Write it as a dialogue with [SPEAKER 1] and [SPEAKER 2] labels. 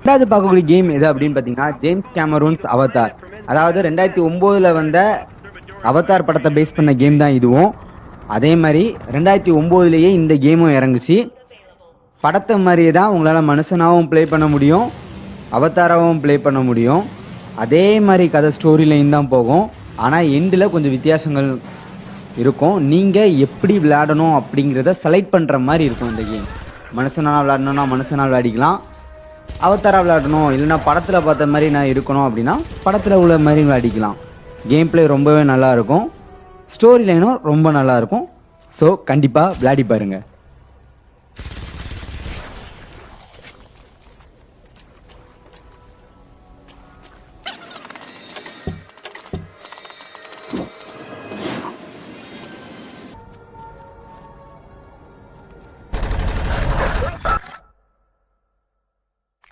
[SPEAKER 1] ரெண்டாவது பார்க்கக்கூடிய கேம் எது அப்படின்னு பார்த்தீங்கன்னா ஜேம்ஸ் கேமரூன்ஸ் அவதார். அதாவது 2009 வந்த அவதார் படத்தை பேஸ் பண்ண கேம் தான் இதுவும். அதே மாதிரி 2009 இந்த கேமும் இறங்குச்சு. படத்தை மாதிரியே தான் உங்களால் மனுஷனாகவும் ப்ளே பண்ண முடியும், அவதாராகவும் ப்ளே பண்ண முடியும். அதே மாதிரி கதை ஸ்டோரி லைன் தான் போகும். ஆனால் எண்டில் கொஞ்சம் வித்தியாசங்கள் இருக்கும். நீங்கள் எப்படி விளையாடணும் அப்படிங்கிறத செலக்ட் பண்ணுற மாதிரி இருக்கும் இந்த கேம். மனுஷனால் விளையாடணும்னா மனுஷனால் விளையாடிக்கலாம், அவதாரா விளையாடணும் இல்லைன்னா படத்தில் பார்த்த மாதிரி நான் இருக்கணும் அப்படின்னா படத்தில் உள்ள மாதிரி விளையாடிக்கலாம். கேம் பிளே ரொம்பவே நல்லாயிருக்கும், ஸ்டோரி லைனும் ரொம்ப நல்லாயிருக்கும். ஸோ கண்டிப்பாக விளையாடி பாருங்கள்.